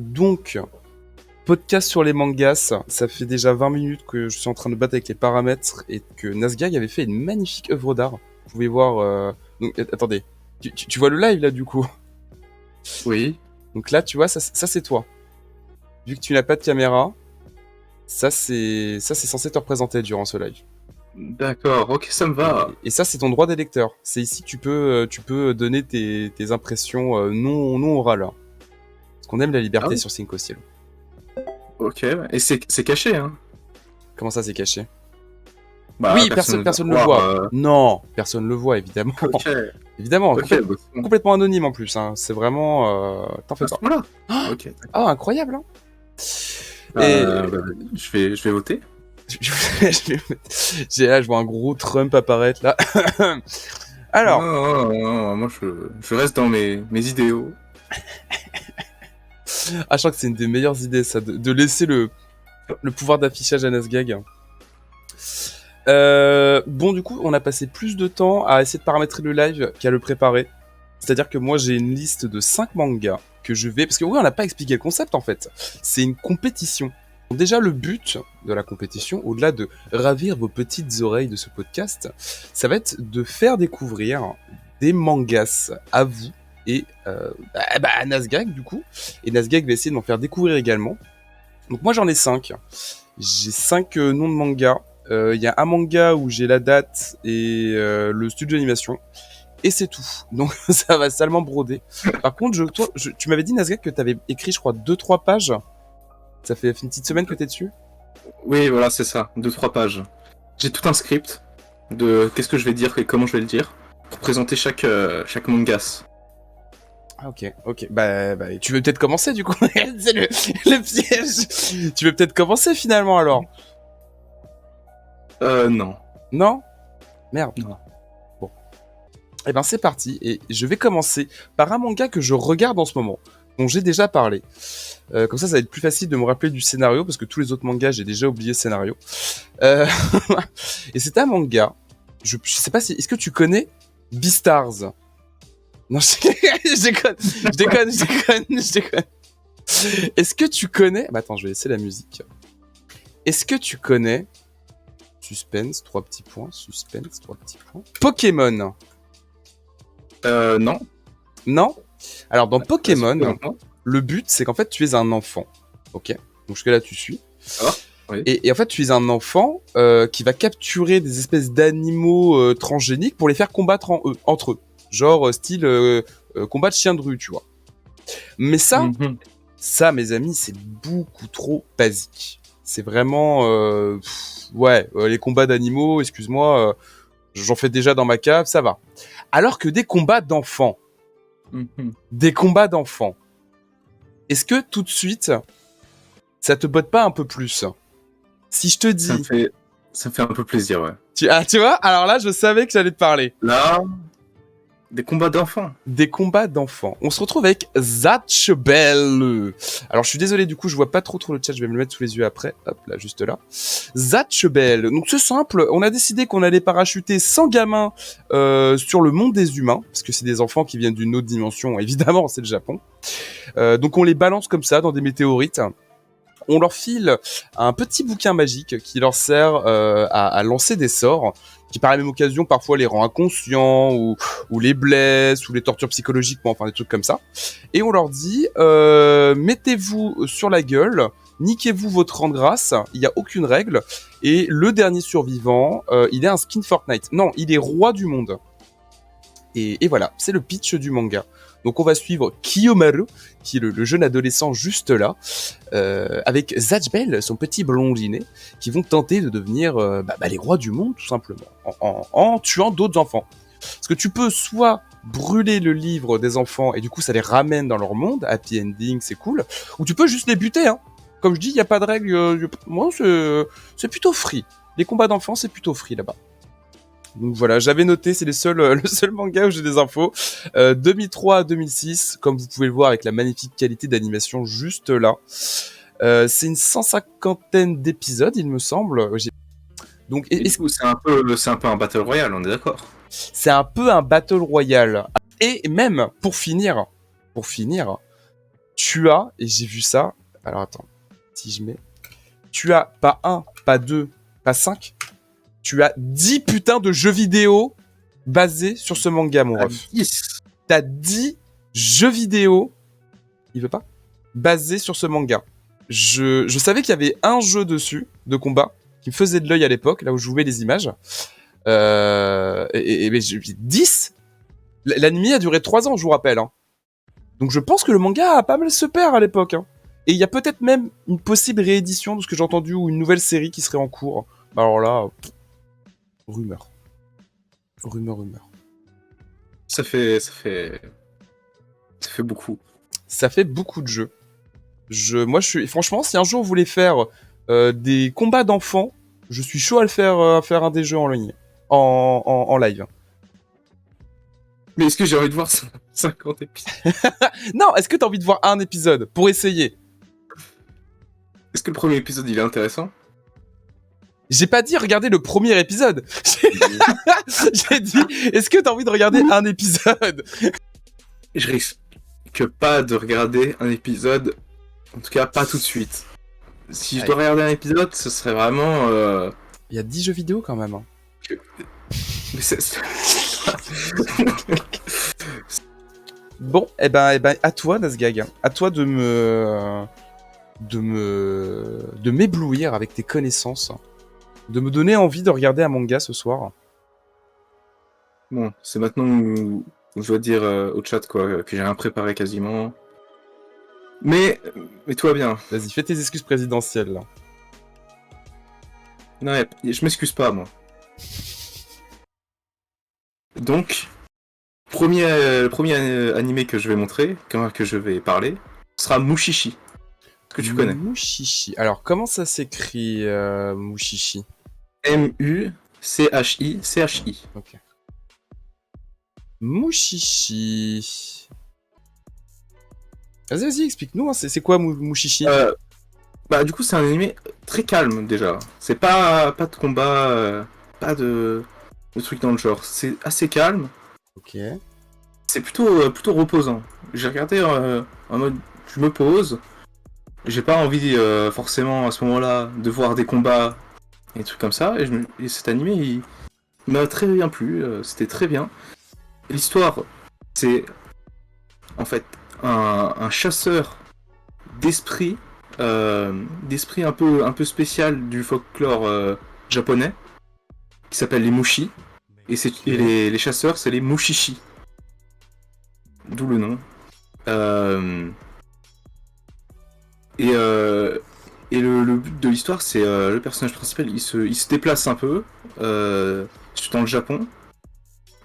Donc, podcast sur les mangas, ça fait déjà 20 minutes que je suis en train de battre avec les paramètres et que Nazgag avait fait une magnifique œuvre d'art. Vous pouvez voir... Donc, attendez, tu vois le live là du coup. Oui. Donc là, tu vois, ça c'est toi. Vu que tu n'as pas de caméra, ça c'est censé te représenter durant ce live. D'accord, ok, ça me va. Et ça c'est ton droit d'électeur. C'est ici que tu peux donner tes impressions non orales. Parce qu'on aime la liberté sur Cinco Cielo. Ok, et c'est caché, hein. Comment ça c'est caché? Bah, Oui, personne ne le voit. Non, personne ne le voit, évidemment. Ok. Évidemment, Ok, complètement anonyme en plus. Hein. C'est vraiment... T'en fais pas. Voilà. Ok. Ah, incroyable. Hein. Je vais voter. Là, je vois un gros Trump apparaître, là. Alors... Non, moi, je reste dans mes idéaux. Ah, je crois que c'est une des meilleures idées, ça, de laisser le pouvoir d'affichage à Nazgag. Bon, du coup, on a passé plus de temps à essayer de paramétrer le live qu'à le préparer. C'est-à-dire que moi, j'ai une liste de 5 mangas que je vais... Parce que oui, on n'a pas expliqué le concept, en fait. C'est une compétition. Déjà, le but de la compétition, au-delà de ravir vos petites oreilles de ce podcast, ça va être de faire découvrir des mangas à vous et à Nazgag, du coup. Et Nazgag va essayer de m'en faire découvrir également. Donc moi, j'en ai 5. J'ai 5 noms de mangas. Il y a un manga où j'ai la date et le studio d'animation. Et c'est tout. Donc ça va salement broder. Par contre, tu m'avais dit, Nazgag, que tu avais écrit, je crois, 2-3 pages. Ça fait une petite semaine que t'es dessus? Oui, voilà, c'est ça. 2-3 pages. J'ai tout un script de qu'est-ce que je vais dire et comment je vais le dire pour présenter chaque mangas. Ah, ok. Bah, tu veux peut-être commencer, du coup. C'est le piège. Tu veux peut-être commencer, finalement, alors? Non. Non? Merde. Non. Bon. Eh ben, c'est parti. Et je vais commencer par un manga que je regarde en ce moment, dont j'ai déjà parlé. Comme ça va être plus facile de me rappeler du scénario, parce que tous les autres mangas, j'ai déjà oublié le scénario. Et c'est un manga. Je sais pas si... Est-ce que tu connais Beastars? Non, je déconne. Est-ce que tu connais... Bah, attends, je vais laisser la musique. Est-ce que tu connais... Suspense, 3 petits points. Suspense, 3 petits points. Pokémon. Non. Non? Alors, dans Pokémon, le but, c'est qu'en fait, tu es un enfant. Ok? Donc, jusque-là, tu suis. Ah, oui. Et en fait, tu es un enfant qui va capturer des espèces d'animaux transgéniques pour les faire combattre entre eux. Genre, style combat de chien de rue, tu vois. Mais ça, mes amis, c'est beaucoup trop basique. C'est vraiment... les combats d'animaux, excuse-moi, j'en fais déjà dans ma cave, ça va. Alors que des combats d'enfants, est-ce que tout de suite, ça te botte pas un peu plus? Si je te dis... Ça me fait un peu plaisir, ouais. Tu vois? Alors là, je savais que j'allais te parler. Là, des combats d'enfants. Des combats d'enfants. On se retrouve avec Zatch Bell. Alors, je suis désolé, du coup, je vois pas trop le chat, je vais me le mettre sous les yeux après. Hop, là, juste là. Zatch Bell. Donc, c'est simple, on a décidé qu'on allait parachuter 100 gamins sur le monde des humains, parce que c'est des enfants qui viennent d'une autre dimension, évidemment, c'est le Japon. Donc, on les balance comme ça, dans des météorites. On leur file un petit bouquin magique qui leur sert à lancer des sorts, qui par la même occasion parfois les rend inconscients, ou les blesse, ou les torture psychologiquement, enfin des trucs comme ça. Et on leur dit, mettez-vous sur la gueule, niquez-vous votre rang de grâce, il n'y a aucune règle, et le dernier survivant, il est un skin Fortnite. Non, il est roi du monde. Et voilà, c'est le pitch du manga. Donc on va suivre Kiyomaru, qui est le jeune adolescent juste là, avec Zatch Bell, son petit blondinet, qui vont tenter de devenir les rois du monde, tout simplement, en tuant d'autres enfants. Parce que tu peux soit brûler le livre des enfants, et du coup ça les ramène dans leur monde, happy ending, c'est cool, ou tu peux juste les buter, hein. Comme je dis, il n'y a pas de règle, moi c'est plutôt free. Les combats d'enfants, c'est plutôt free là-bas. Donc voilà, j'avais noté, c'est le seul manga où j'ai des infos. 2003 à 2006, comme vous pouvez le voir avec la magnifique qualité d'animation juste là. C'est une 150aine d'épisodes, il me semble. Donc, c'est un peu un battle royale, on est d'accord? C'est un peu un battle royale. Et même, pour finir, tu as, et j'ai vu ça, alors attends, si je mets, tu as pas 1, pas 2, pas 5, tu as 10 putains de jeux vidéo basés sur ce manga, mon ref. 10. T'as 10 jeux vidéo, il veut pas, basés sur ce manga. Je savais qu'il y avait un jeu dessus, de combat, qui me faisait de l'œil à l'époque, là où je jouais les images. Mais 10 L'anime a duré 3 ans, je vous rappelle. Hein. Donc je pense que le manga a pas mal se perd à l'époque. Hein. Et il y a peut-être même une possible réédition de ce que j'ai entendu ou une nouvelle série qui serait en cours. Alors là, rumeur. Ça fait beaucoup. Ça fait beaucoup de jeux. Moi, franchement, si un jour vous voulez faire des combats d'enfants, je suis chaud à faire un des jeux en ligne, en live. Mais est-ce que j'ai envie de voir 50 épisodes? Non, est-ce que t'as envie de voir un épisode pour essayer? Est-ce que le premier épisode il est intéressant? J'ai pas dit regarder le premier épisode. J'ai dit, est-ce que t'as envie de regarder un épisode? Je risque pas de regarder un épisode, en tout cas pas tout de suite. Si je dois regarder un épisode, ce serait vraiment... Il y a 10 jeux vidéo quand même. Hein. Mais c'est... Bon, eh ben, à toi, Nazgag. À toi de m'éblouir avec tes connaissances. De me donner envie de regarder un manga ce soir. Bon, c'est maintenant où je dois dire au chat quoi, que j'ai rien préparé quasiment. Mais tout va bien. Vas-y, fais tes excuses présidentielles, là. Non, je m'excuse pas, moi. Donc, le premier animé que je vais montrer, que je vais parler, sera Mushishi. Que tu connais. Mushishi. Alors, comment ça s'écrit, Mushishi? M-U-C-H-I-C-H-I. Ok. Mushishi. Vas-y, explique-nous, hein, c'est quoi Mushishi? Bah, du coup, c'est un animé très calme, déjà. C'est pas de combat, pas de trucs dans le genre. C'est assez calme. Ok. C'est plutôt reposant. J'ai regardé en mode, je me pose. J'ai pas envie forcément à ce moment-là de voir des combats et des trucs comme ça. Et cet animé, il m'a très bien plu. C'était très bien. L'histoire, c'est en fait un chasseur d'esprit un peu spécial du folklore japonais qui s'appelle les Mushi. Et les chasseurs, c'est les Mushishi. D'où le nom. Et le but de l'histoire, c'est le personnage principal, il se déplace un peu dans le Japon,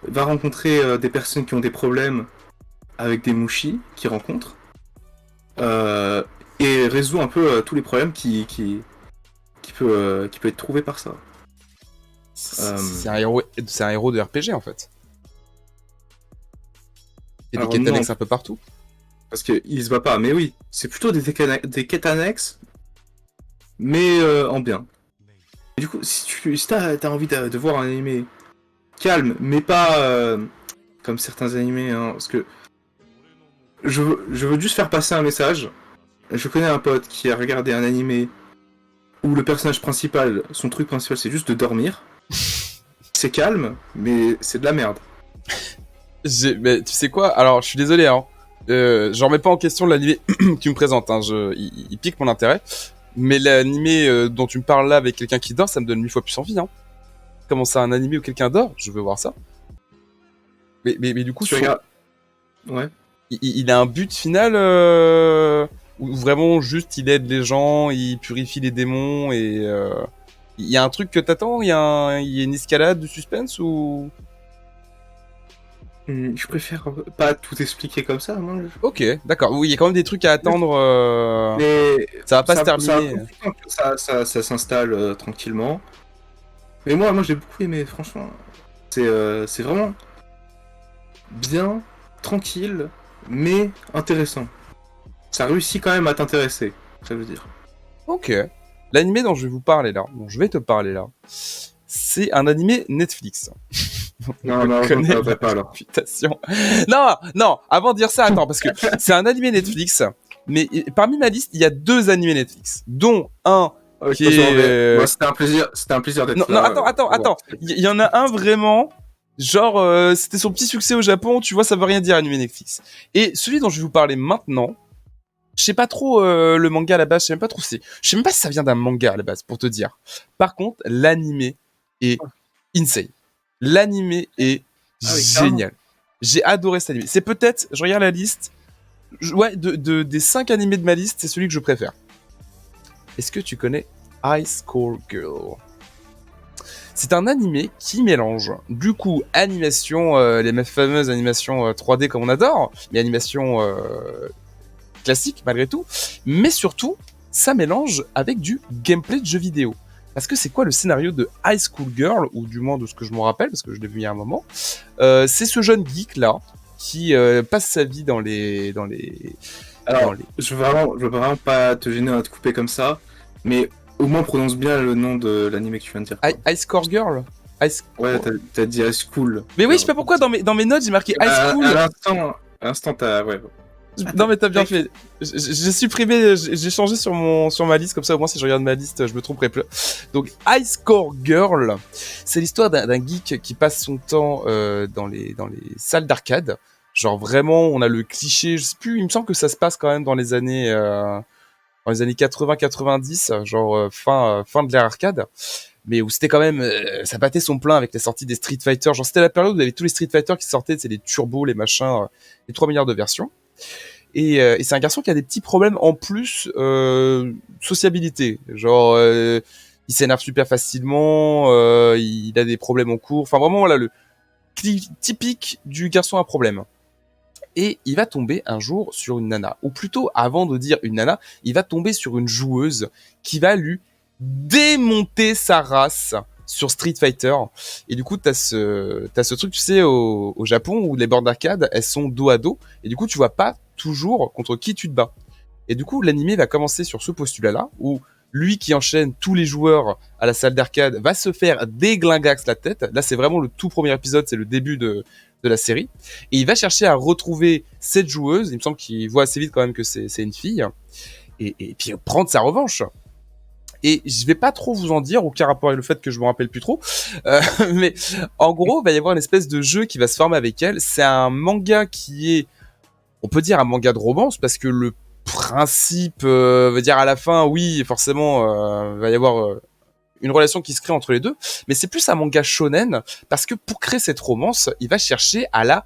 va rencontrer des personnes qui ont des problèmes avec des Mushi qu'il rencontre, et résout un peu tous les problèmes qui peut être trouvé par ça. C'est un héros de RPG en fait. Il y a des quêtes annexes un peu partout. Parce qu'il se bat pas, mais oui, c'est plutôt des quêtes annexes, mais en bien. Et du coup, si t'as envie de voir un animé calme, mais pas comme certains animés, hein, parce que je veux juste faire passer un message. Je connais un pote qui a regardé un animé où le personnage principal, son truc principal, c'est juste de dormir. C'est calme, mais c'est de la merde. Mais tu sais quoi? Alors, je suis désolé, hein. J'en remets pas en question l'animé que tu me présentes, hein. Il pique mon intérêt. Mais l'animé dont tu me parles là avec quelqu'un qui dort, ça me donne 1000 fois plus envie, hein. Comment ça, un animé où quelqu'un dort? Je veux voir ça. Mais du coup, Tu regardes... Ouais. Il a un but final ou vraiment juste il aide les gens, il purifie les démons et il y a un truc que t'attends? Il y a une escalade de suspense ou... Je préfère pas tout expliquer comme ça, moi. Ok, d'accord. Oui, il y a quand même des trucs à attendre. Mais ça va pas se terminer. Ça s'installe tranquillement. Mais moi j'ai beaucoup aimé, franchement. C'est vraiment bien, tranquille, mais intéressant. Ça réussit quand même à t'intéresser, ça veut dire. Ok. L'animé dont je vais te parler là, c'est un animé Netflix. Non, pas alors. Non, avant de dire ça, attends, parce que c'est un animé Netflix Mais parmi ma liste, il y a 2 animés Netflix, dont un qui je m'en vais. est... Moi, c'était un plaisir d'être Non, là. attends. Il y en a un vraiment, genre, c'était son petit succès au Japon, tu vois, ça veut rien dire animé Netflix. Et celui dont je vais vous parler maintenant, je sais pas trop le manga à la base, je sais même pas trop je sais même pas si ça vient d'un manga à la base, pour te dire. Par contre, l'animé est insane. L'animé est génial. J'ai adoré cet animé. C'est peut-être, je regarde la liste, des 5 animés de ma liste, c'est celui que je préfère. Est-ce que tu connais High Score Girl? C'est un animé qui mélange, du coup, animation, les fameuses animations 3D comme on adore, mais animation classique malgré tout, mais surtout, ça mélange avec du gameplay de jeux vidéo. Parce que c'est quoi le scénario de High School Girl, ou du moins de ce que je me rappelle, parce que je l'ai vu il y a un moment. C'est ce jeune geek là qui passe sa vie dans les. Alors, je veux vraiment pas te gêner à te couper comme ça, mais au moins prononce bien le nom de l'anime que tu viens de dire. High Score Girl. Ouais, t'as dit High School. Mais oui, je sais pas pourquoi dans mes notes j'ai marqué High School. À l'instant, t'as. Ouais. Non mais t'as bien fait. J'ai supprimé, j'ai changé sur ma liste, comme ça au moins si je regarde ma liste je me tromperai plus. Donc High Score Girl, c'est l'histoire d'un geek qui passe son temps dans les salles d'arcade. Genre vraiment on a le cliché, je sais plus, il me semble que ça se passe quand même dans les années 80-90, genre fin de l'ère arcade. Mais où c'était quand même, ça battait son plein avec la sortie des Street Fighter. Genre c'était la période où il y avait tous les Street Fighter qui sortaient, c'est les turbos, les machins, les 3 milliards de versions. Et c'est un garçon qui a des petits problèmes en plus sociabilité, genre il s'énerve super facilement, il a des problèmes en cours, enfin vraiment voilà le typique du garçon à problème. Et il va tomber un jour sur une nana, ou plutôt avant de dire une nana, il va tomber sur une joueuse qui va lui démonter sa race sur Street Fighter. Et du coup t'as ce truc, tu sais, au Japon où les bornes d'arcade elles sont dos à dos, et du coup tu vois pas toujours contre qui tu te bats. Et du coup l'animé va commencer sur ce postulat là où lui qui enchaîne tous les joueurs à la salle d'arcade va se faire déglingax la tête. Là c'est vraiment le tout premier épisode, c'est le début de la série, et il va chercher à retrouver cette joueuse. Il me semble qu'il voit assez vite quand même que c'est une fille, et puis prendre sa revanche. Et je vais pas trop vous en dire, aucun rapport avec le fait que je me rappelle plus trop. Mais en gros, il va y avoir une espèce de jeu qui va se former avec elle. C'est un manga qui est, on peut dire un manga de romance, parce que le principe veut dire à la fin, oui, forcément, va y avoir une relation qui se crée entre les deux. Mais c'est plus un manga shonen, parce que pour créer cette romance, il va chercher à la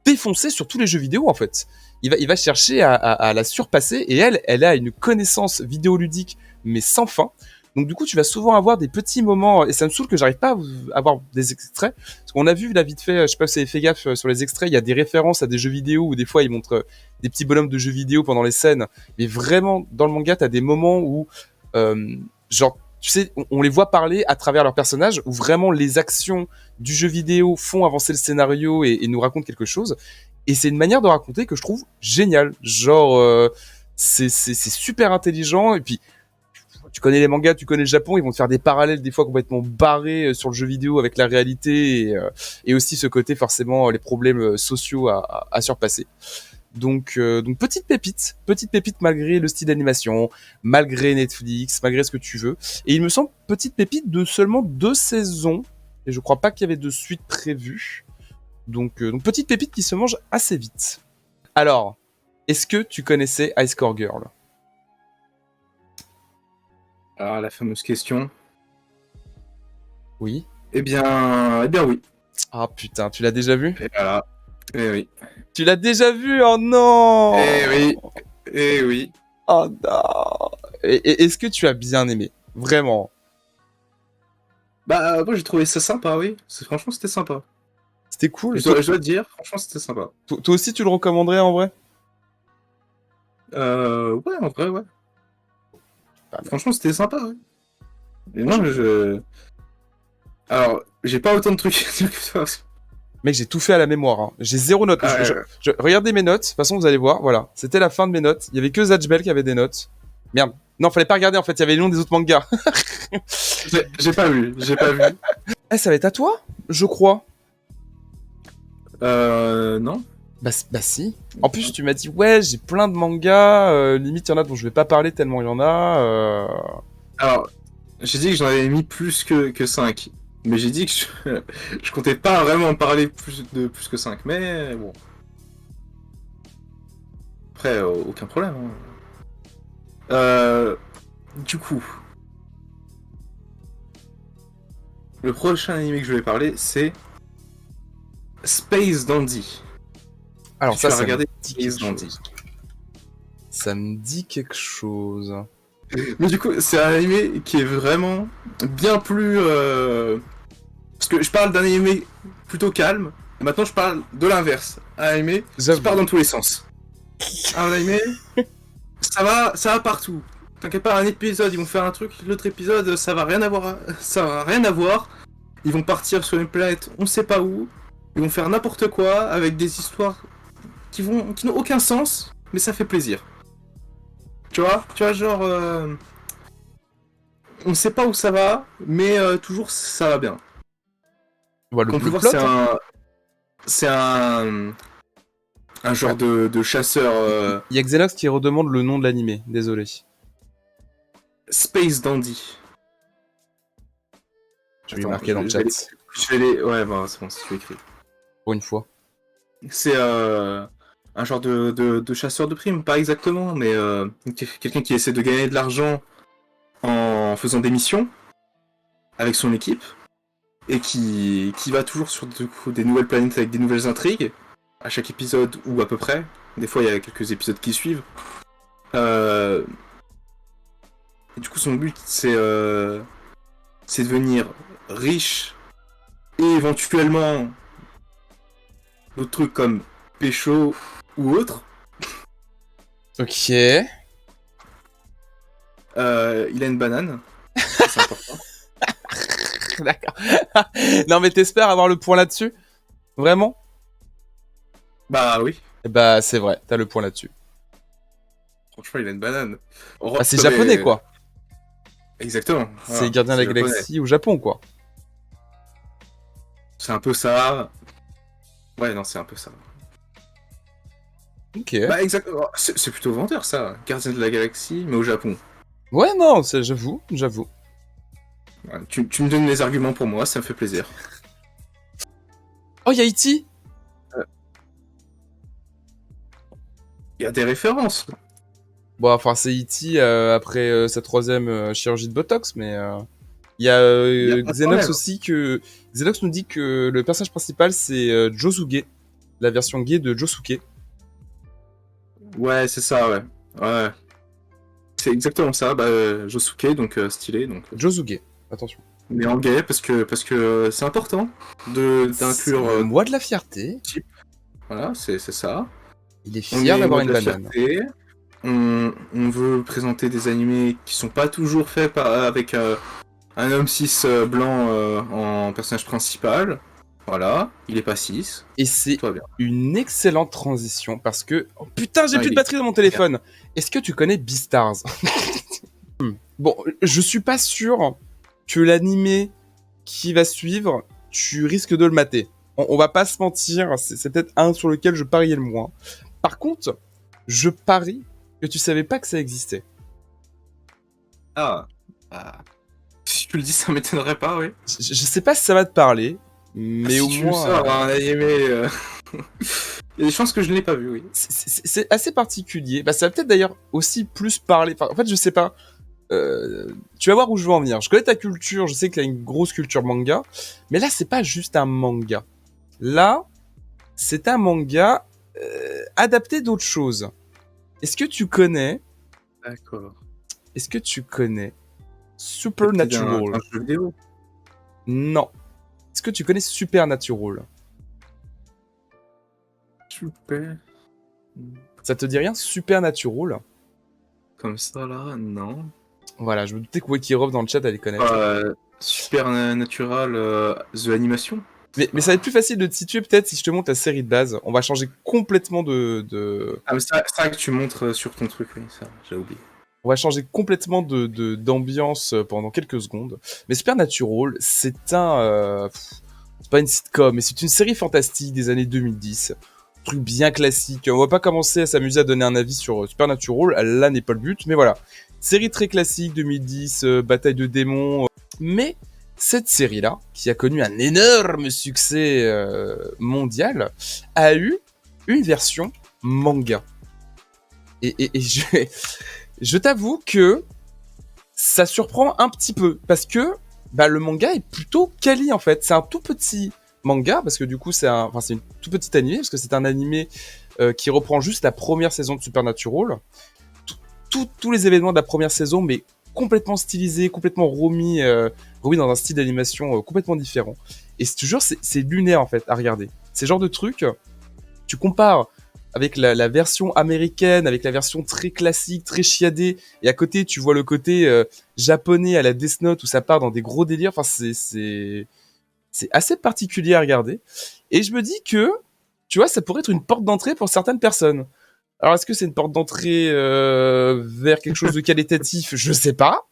défoncer sur tous les jeux vidéo, en fait. Il va chercher à la surpasser, et elle a une connaissance vidéoludique mais sans fin. Donc du coup tu vas souvent avoir des petits moments, et ça me saoule que j'arrive pas à avoir des extraits, parce qu'on a vu là vite fait, je sais pas si vous avez fait gaffe sur les extraits, il y a des références à des jeux vidéo, où des fois ils montrent des petits bonhommes de jeux vidéo pendant les scènes, mais vraiment dans le manga t'as des moments où genre tu sais, on les voit parler à travers leurs personnages, où vraiment les actions du jeu vidéo font avancer le scénario et nous racontent quelque chose. Et c'est une manière de raconter que je trouve géniale. Genre, c'est super intelligent. Et puis, tu connais les mangas, tu connais le Japon, ils vont te faire des parallèles des fois complètement barrés sur le jeu vidéo avec la réalité, et aussi ce côté forcément les problèmes sociaux à surpasser. Donc petite pépite malgré le style d'animation, malgré Netflix, malgré ce que tu veux. Et il me semble petite pépite de seulement 2 saisons, et je crois pas qu'il y avait de suite prévue. Donc petite pépite qui se mange assez vite. Alors, est-ce que tu connaissais High Score Girl? Alors, la fameuse question. Oui. Eh bien oui. Ah putain, tu l'as déjà vu? Et voilà. Eh oui. Tu l'as déjà vu? Oh non! Eh oui. Eh oui. Oh non! Et est-ce que tu as bien aimé? Vraiment? Bah, moi j'ai trouvé ça sympa, oui. Franchement, c'était sympa. C'était cool? Je dois te dire, franchement, c'était sympa. Toi aussi, tu le recommanderais en vrai? Ouais, en vrai, ouais. Franchement, c'était sympa, ouais. Et non, alors, j'ai pas autant de trucs à dire que toi. Mec, j'ai tout fait à la mémoire. Hein. J'ai 0 note. Regardez mes notes. De toute façon, vous allez voir. Voilà. C'était la fin de mes notes. Il y avait que Zatchbell qui avait des notes. Merde. Non, fallait pas regarder en fait. Il y avait les noms des autres mangas. J'ai pas vu. Eh, ça va être à toi, je crois. Non. Bah si. En plus, tu m'as dit, ouais, j'ai plein de mangas, limite, il y en a dont je vais pas parler tellement il y en a. Alors, j'ai dit que j'en avais mis plus que 5. Mais j'ai dit que je comptais pas vraiment en parler plus que 5. Mais bon. Après, aucun problème. Hein. Du coup, le prochain anime que je vais parler, c'est Space Dandy. Alors Tu ça, as ça me regardé dit Space quelque Dandy. chose. Ça me dit quelque chose. Mais du coup, c'est un anime qui est vraiment bien plus... Parce que je parle d'un anime plutôt calme, et maintenant je parle de l'inverse. Un anime qui part J'avoue. dans tous les sens. Un anime, ça va partout. T'inquiète pas, un épisode, ils vont faire un truc, l'autre épisode, ça va rien avoir, ça va rien avoir. Ils vont partir sur une planète, on sait pas où. Ils vont faire n'importe quoi avec des histoires qui n'ont aucun sens, mais ça fait plaisir. Tu vois, genre, on sait pas où ça va, mais toujours ça va bien. Voilà, Qu'on peut le voir, plot, hein. c'est un genre Ouais. de chasseur Il y a Xenox qui redemande le nom de l'animé, désolé. Space Dandy. Je vais lui Attends, marquer dans le chat, je vais les, ouais, bah, c'est bon, si tu écris. pour une fois. C'est un genre de chasseur de primes, pas exactement, mais quelqu'un qui essaie de gagner de l'argent en faisant des missions avec son équipe et qui va toujours sur du coup, des nouvelles planètes avec des nouvelles intrigues à chaque épisode ou à peu près. Des fois, il y a quelques épisodes qui suivent. Et du coup, son but, c'est devenir riche et éventuellement d'autres trucs comme pécho ou autre. Ok. Il a une banane. C'est important. D'accord. Non mais t'espères avoir le point là-dessus? Vraiment? Bah oui. Eh bah c'est vrai, t'as le point là-dessus. Franchement, il a une banane. Bah c'est japonais quoi. Exactement. C'est Voilà, Gardien de la c'est japonais. Galaxie au Japon quoi. C'est un peu ça. Ouais, non, c'est un peu ça. Ok. Bah exactement. C'est plutôt vendeur ça. Gardien de la Galaxie, mais au Japon. Ouais non, j'avoue. Ouais, tu me donnes les arguments pour moi, ça me fait plaisir. Oh y'a E.T. Il y a des références. Bon enfin c'est E.T. Après sa 3e chirurgie de Botox, mais il y a Il y a pas de Xenox problème. aussi que... Xenox nous dit que le personnage principal c'est Josuke, la version gay de Josuke. Ouais, c'est ça, ouais. Ouais. C'est exactement ça. Bah, Josuke, donc stylé, donc. Josuke, attention. Mais en gay parce que c'est important de C'est d'inclure. le mois de la fierté. Voilà, c'est ça. Il est On fier est d'avoir mode une de la banane. fierté. On veut présenter des animés qui sont pas toujours faits avec un homme cis blanc en personnage principal. Voilà, il est pas cis, Et c'est tout va bien. une excellente transition parce que... Oh putain, j'ai Ah, plus de il est- batterie dans mon téléphone. Est-ce que tu connais Beastars? Bon, je suis pas sûr que l'animé qui va suivre, tu risques de le mater. On va pas se mentir, c'est peut-être un sur lequel je pariais le moins. Par contre, je parie que tu savais pas que ça existait. Ah, si tu le dis, ça m'étonnerait pas, oui. Je sais pas si ça va te parler, mais Si au tu le moins... sors un animé, il y a des chances que je ne l'ai pas vu, oui. C'est assez particulier. Bah, ça va peut-être d'ailleurs aussi plus parler. Enfin, en fait, je sais pas. Tu vas voir où je veux en venir. Je connais ta culture, je sais que tu as une grosse culture manga, mais là, c'est pas juste un manga. Là, c'est un manga adapté d'autre chose. Est-ce que tu connais D'accord. Est-ce que tu connais C'est peut-être Supernatural? d'un jeu vidéo. Non. Est-ce que tu connais Supernatural? Super. Ça te dit rien, Supernatural? Comme ça, là, non. Voilà, je me doutais que Wakirov dans le chat allait connaître. Supernatural, The Animation. Mais ça va être plus facile de te situer peut-être si je te montre la série de base. On va changer complètement de... Ah, mais c'est vrai que tu montres sur ton truc, oui, ça, j'ai oublié. On va changer complètement d'ambiance pendant quelques secondes. Mais Supernatural, c'est un... c'est pas une sitcom, mais c'est une série fantastique des années 2010 truc bien classique. On va pas commencer à s'amuser à donner un avis sur Supernatural, là n'est pas le but, mais voilà. Série très classique, 2010, bataille de démons. Mais cette série-là, qui a connu un énorme succès mondial, a eu une version manga. Et je t'avoue que ça surprend un petit peu, parce que le manga est plutôt quali en fait. C'est un tout petit manga, parce que du coup c'est une tout petite animé, parce que c'est un animé qui reprend juste la première saison de Supernatural. Tous les événements de la première saison, mais complètement stylisés, complètement remis dans un style d'animation complètement différent. Et je te jure, c'est lunaire en fait à regarder. C'est le genre de truc, tu compares avec la version américaine, avec la version très classique, très chiadée, et à côté tu vois le côté japonais à la Death Note où ça part dans des gros délires. Enfin, c'est assez particulier à regarder. Et je me dis que, tu vois, ça pourrait être une porte d'entrée pour certaines personnes. Alors, est-ce que c'est une porte d'entrée vers quelque chose de qualitatif? Je sais pas.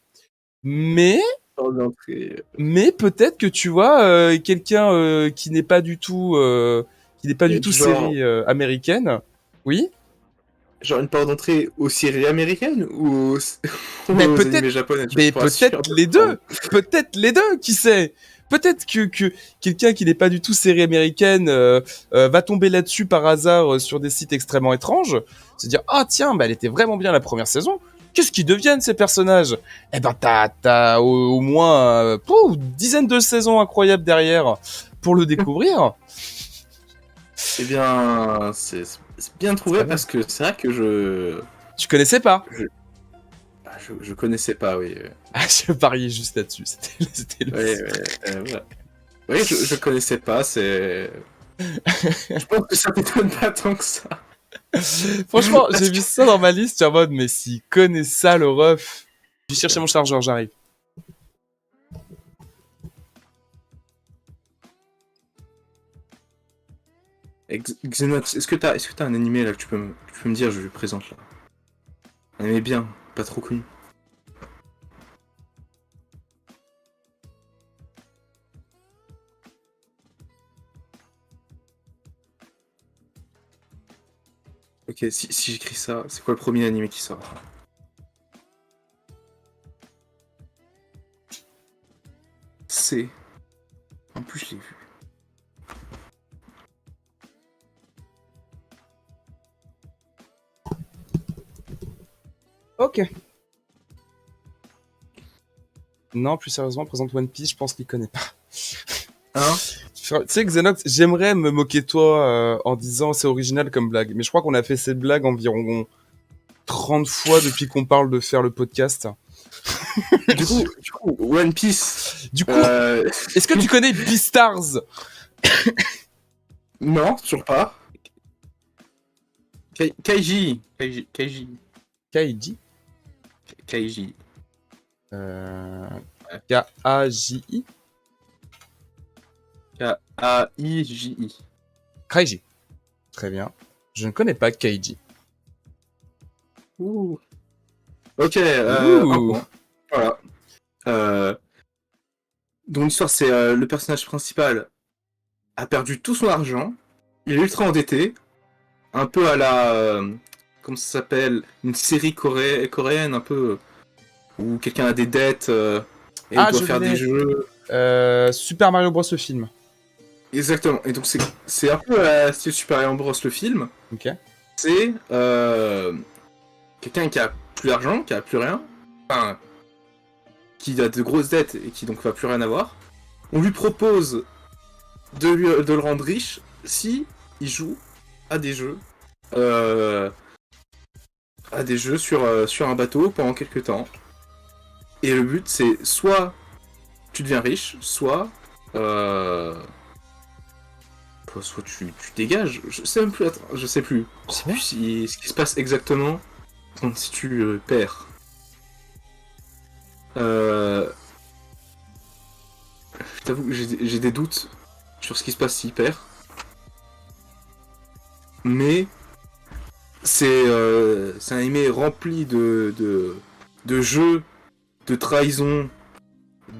Mais peut-être que tu vois quelqu'un qui n'est pas du tout série américaine. Oui. Genre une porte d'entrée aux séries américaines ou aux, Mais aux peut-être, animés japonais? mais peut-être les deux. Peut-être les deux. Qui sait? Peut-être que quelqu'un qui n'est pas du tout série américaine va tomber là-dessus par hasard sur des sites extrêmement étranges, se dire ah tiens, elle était vraiment bien la première saison. Qu'est-ce qu'ils deviennent ces personnages? Eh ben t'as au moins dizaines de saisons incroyables derrière pour le découvrir. Eh bien, c'est bien trouvé parce que c'est vrai que Tu connaissais pas? je connaissais pas, oui. Ah, je pariais juste là-dessus. C'était le. Ouais. Oui, je connaissais pas, c'est. Je pense que ça m'étonne pas tant que ça. Franchement, j'ai vu ça dans ma liste, en mode, mais s'il connaît ça, le ref. Je vais chercher mon chargeur, j'arrive. Xenox, est-ce que t'as un animé là que tu peux me dire, je lui présente là. Un animé bien, pas trop connu. Ok, si j'écris ça, c'est quoi le premier animé qui sort? C'est. En plus, je l'ai vu. Ok. Non, plus sérieusement, présente One Piece, je pense qu'il connaît pas. Hein? Tu sais, Xenox, j'aimerais me moquer de toi en disant c'est original comme blague, mais je crois qu'on a fait cette blague environ 30 fois depuis qu'on parle de faire le podcast. Du coup, One Piece. Du coup, est-ce que tu connais Beastars? Non, toujours pas. Kaiji. Kaiji. Kaiji. K-A-J-I. K-A-I-J-I. Kaiji. Très bien. Je ne connais pas Kaiji. Ouh. Ok, Ouh. voilà. Donc l'histoire, c'est le personnage principal a perdu tout son argent. Il est ultra endetté. Un peu à la... comment ça s'appelle? Une série coréenne, un peu... où quelqu'un a des dettes et il doit faire des jeux. Super Mario Bros. Le film. Exactement. Et donc c'est un peu à la style Super Mario Bros. Le film. Ok. C'est quelqu'un qui a plus d'argent, qui a plus rien. Enfin, qui a de grosses dettes et qui donc va plus rien avoir. On lui propose de le rendre riche si il joue à des jeux. Sur un bateau pendant quelques temps. Et le but, c'est soit tu deviens riche, soit tu dégages. Je sais même plus. Attends, je sais plus. Je sais plus ce qui se passe exactement si tu perds. Je t'avoue que j'ai des doutes sur ce qui se passe s'il perd. Mais c'est un animé rempli de jeux, de trahison,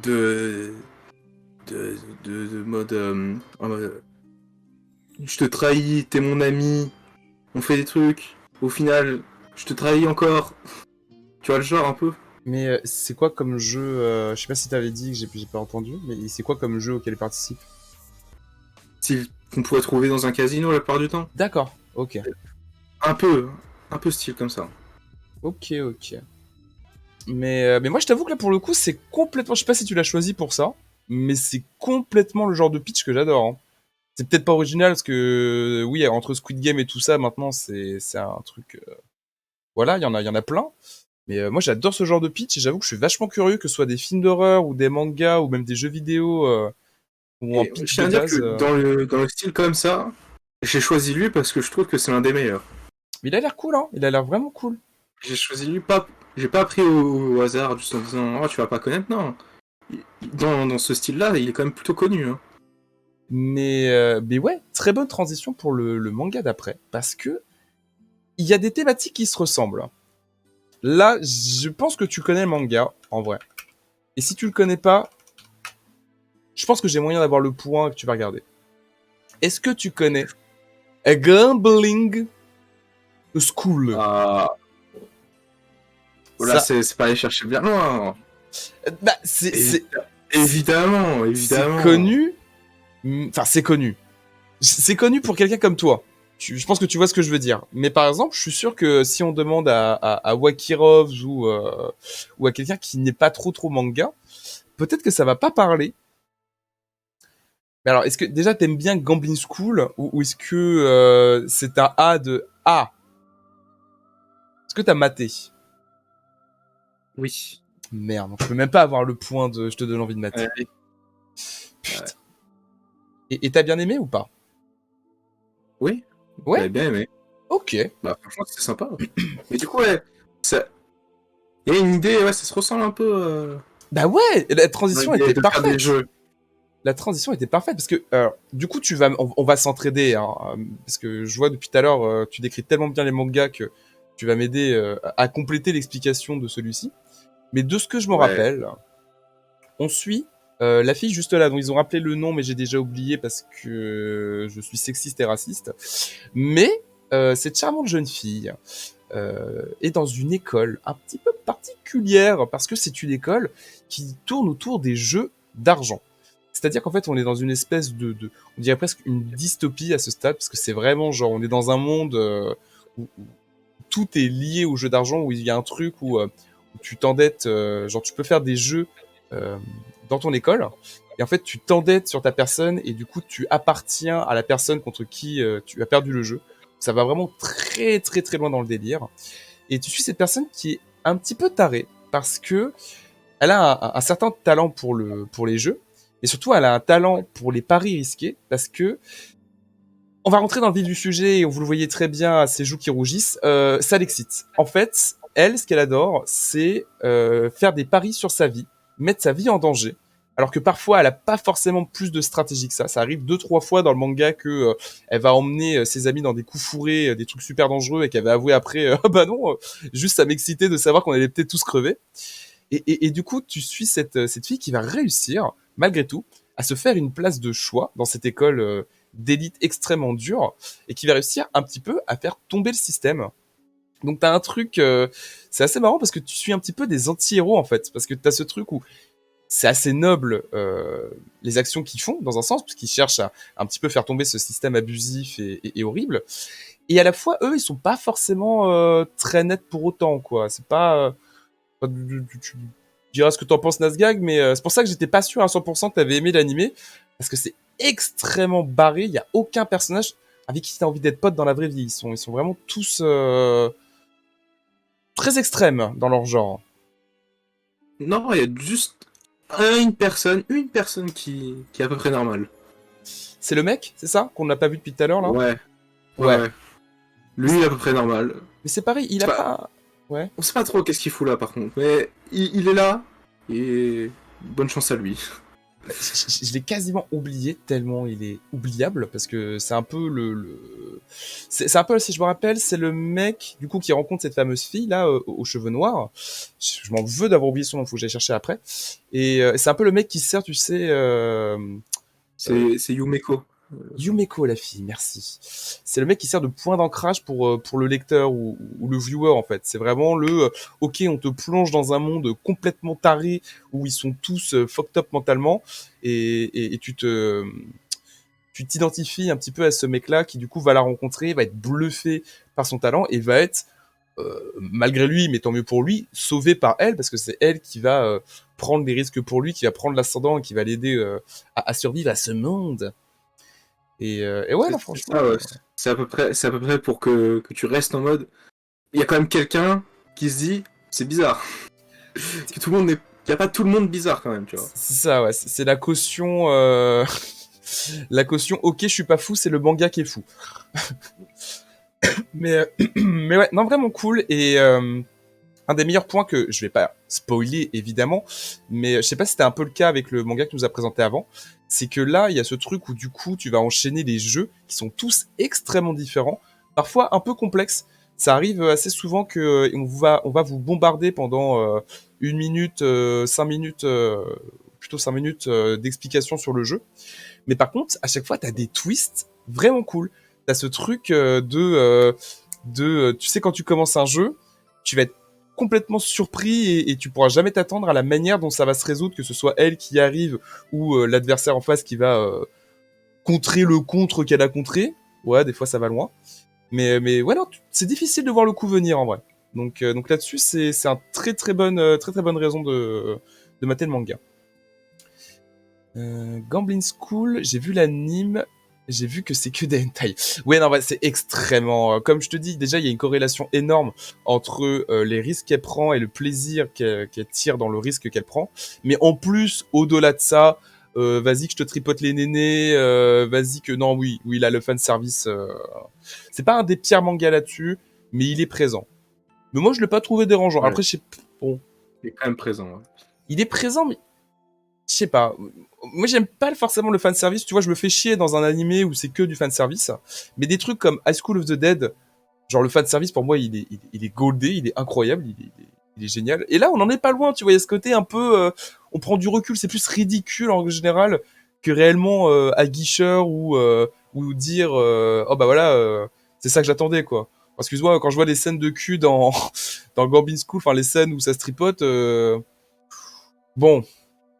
de mode je te trahis, t'es mon ami, on fait des trucs, au final, je te trahis encore. Tu vois le genre un peu? Mais c'est quoi comme jeu je sais pas si t'avais dit que j'ai pas entendu, mais c'est quoi comme jeu auquel il participe? Style qu'on pourrait trouver dans un casino la plupart du temps. D'accord, ok. Un peu, un peu style comme ça. Ok, ok. Mais moi, je t'avoue que là, pour le coup, c'est complètement. Je sais pas si tu l'as choisi pour ça, mais c'est complètement le genre de pitch que j'adore. Hein. C'est peut-être pas original parce que, oui, entre Squid Game et tout ça, maintenant, c'est un truc. Voilà, il y en a plein. Mais moi, j'adore ce genre de pitch et j'avoue que je suis vachement curieux, que ce soit des films d'horreur ou des mangas ou même des jeux vidéo ou un Et je pitch de tiens à dire base. que dans le style comme ça, j'ai choisi lui parce que je trouve que c'est l'un des meilleurs. Mais il a l'air cool, hein. Il a l'air vraiment cool. J'ai choisi lui pas, j'ai pas pris au hasard juste en disant oh tu vas pas connaître, non. Dans ce style-là, il est quand même plutôt connu. Hein. Mais ouais, très bonne transition pour le manga d'après parce que il y a des thématiques qui se ressemblent. Là, je pense que tu connais le manga, en vrai. Et si tu le connais pas, je pense que j'ai moyen d'avoir le point que tu vas regarder. Est-ce que tu connais A Gambling School? Ah, là Ça, c'est pas aller chercher bien loin. bah, Évi- Évidemment, c'est évidemment. connu. Enfin, c'est connu. C'est connu pour quelqu'un comme toi. Je pense que tu vois ce que je veux dire. Mais par exemple, je suis sûr que si on demande à Wakirov ou à quelqu'un qui n'est pas trop manga, peut-être que ça va pas parler. Mais alors, est-ce que déjà t'aimes bien Gambling School ou est-ce que c'est un A de A? Est-ce que t'as maté? Oui. Merde, donc je peux même pas avoir le point de je te donne envie de mater. Ouais. Putain. Et t'as bien aimé ou pas? Oui, Ouais. j'avais bien aimé. Ok. Bah franchement c'est sympa. Mais du coup ouais, ça, il y a une idée, ouais, ça se ressemble un peu Bah ouais, la dans transition l'idée était de faire des parfaite. jeux. La transition était parfaite parce que du coup on va s'entraider hein, parce que je vois depuis tout à l'heure tu décris tellement bien les mangas que tu vas m'aider à compléter l'explication de celui-ci. Mais de ce que je me Ouais. rappelle, on suit la fille juste là, dont ils ont rappelé le nom, mais j'ai déjà oublié parce que je suis sexiste et raciste. Mais cette charmante jeune fille est dans une école un petit peu particulière parce que c'est une école qui tourne autour des jeux d'argent. C'est-à-dire qu'en fait, on est dans une espèce on dirait presque une dystopie à ce stade, parce que c'est vraiment genre, on est dans un monde où tout est lié au jeu d'argent, où il y a un truc où tu t'endettes, genre tu peux faire des jeux euh, dans ton école, et en fait tu t'endettes sur ta personne, et du coup tu appartiens à la personne contre qui tu as perdu le jeu. Ça va vraiment très loin dans le délire. Et tu suis cette personne qui est un petit peu tarée, parce que elle a un certain talent pour les jeux, et surtout elle a un talent pour les paris risqués, parce que on va rentrer dans le vif du sujet et vous le voyez très bien à ses joues qui rougissent, ça l'excite. En fait, elle, ce qu'elle adore, c'est faire des paris sur sa vie, mettre sa vie en danger. Alors que parfois, elle a pas forcément plus de stratégie que ça. Ça arrive 2-3 fois dans le manga que elle va emmener ses amis dans des coups fourrés, des trucs super dangereux, et qu'elle va avouer après, ah bah non, juste ça m'excitait de savoir qu'on allait peut-être tous crever. Et du coup, tu suis cette fille qui va réussir, malgré tout, à se faire une place de choix dans cette école d'élite extrêmement dure, et qui va réussir un petit peu à faire tomber le système. Donc t'as un truc, c'est assez marrant parce que tu suis un petit peu des anti-héros en fait, parce que t'as ce truc où c'est assez noble les actions qu'ils font dans un sens, parce qu'ils cherchent à un petit peu faire tomber ce système abusif et horrible. Et à la fois, eux, ils sont pas forcément très nets pour autant, quoi. C'est pas tu diras ce que t'en penses, Nasgag, mais c'est pour ça que j'étais pas sûr à 100% que t'avais aimé l'animé, parce que c'est extrêmement barré, il y a aucun personnage avec qui t'as envie d'être pote dans la vraie vie. Ils sont vraiment tous très extrêmes dans leur genre. Non, il y a juste une personne qui est à peu près normale. C'est le mec, c'est ça? Qu'on n'a pas vu depuis tout à l'heure, là? Ouais, ouais, Ouais. ouais. Lui, il est à peu près normal. Mais c'est pareil, il C'est a pas, pas... Ouais. on sait pas trop qu'est-ce qu'il fout là par contre, mais il est là, et bonne chance à lui. Je l'ai quasiment oublié tellement il est oubliable parce que c'est un peu c'est un peu, si je me rappelle, c'est le mec du coup qui rencontre cette fameuse fille là aux cheveux noirs. Je m'en veux d'avoir oublié son nom, faut que j'aille chercher après. Et c'est un peu le mec qui sert, tu sais, C'est Yumeko. Yumeko, la fille, merci. C'est le mec qui sert de point d'ancrage pour le lecteur ou le viewer, en fait. C'est vraiment ok, on te plonge dans un monde complètement taré où ils sont tous fucked up mentalement et tu t'identifies un petit peu à ce mec-là qui, du coup, va la rencontrer, va être bluffé par son talent et va être, malgré lui, mais tant mieux pour lui, sauvé par elle parce que c'est elle qui va prendre des risques pour lui, qui va prendre l'ascendant et qui va l'aider à survivre à ce monde. Et ouais, non, franchement. Ça, ouais. C'est à peu près pour que tu restes en mode. Il y a quand même quelqu'un qui se dit, c'est bizarre. Que tout le monde n'est. Il n'y a pas tout le monde bizarre quand même, tu vois. C'est ça, ouais. C'est la caution. La caution, ok, je suis pas fou, c'est le manga qui est fou. Mais ouais, non, vraiment cool. Et un des meilleurs points que je vais pas spoiler évidemment, mais je sais pas si c'était un peu le cas avec le manga que nous a présenté avant, c'est que là il y a ce truc où du coup tu vas enchaîner les jeux qui sont tous extrêmement différents, parfois un peu complexes. Ça arrive assez souvent que on va vous bombarder pendant 1 minute, 5 minutes, plutôt 5 minutes d'explication sur le jeu. Mais par contre, à chaque fois, t'as des twists vraiment cool. T'as ce truc tu sais, quand tu commences un jeu, tu vas être complètement surpris et tu pourras jamais t'attendre à la manière dont ça va se résoudre, que ce soit elle qui arrive ou l'adversaire en face qui va contrer le contre qu'elle a contré. Ouais, des fois ça va loin. Mais ouais, non, c'est difficile de voir le coup venir en vrai. Donc là-dessus, c'est un très bonne raison de mater le manga. Gambling School, j'ai vu l'anime, j'ai vu que c'est que des hentai. Ouais, non, c'est extrêmement... comme je te dis, déjà, il y a une corrélation énorme entre les risques qu'elle prend et le plaisir qu'elle tire dans le risque qu'elle prend. Mais en plus, au-delà de ça, vas-y que je te tripote les nénés, vas-y que... Non, oui, là, le fanservice... C'est pas un des pires mangas là-dessus, mais il est présent. Mais moi, je l'ai pas trouvé dérangeant. Ouais. Après, je sais... Bon. Il est quand même présent. Ouais. Il est présent, mais... Je sais pas. Moi, j'aime pas forcément le fanservice. Tu vois, je me fais chier dans un animé où c'est que du fanservice. Mais des trucs comme High School of the Dead, genre le fanservice, pour moi, il est goldé, il est incroyable, il est génial. Et là, on en est pas loin, tu vois. Il y a ce côté un peu... on prend du recul, c'est plus ridicule en général que réellement aguicheur ou dire oh bah voilà, c'est ça que j'attendais, quoi. Excuse-moi, quand je vois les scènes de cul dans Gambling School, enfin les scènes où ça se tripote, bon...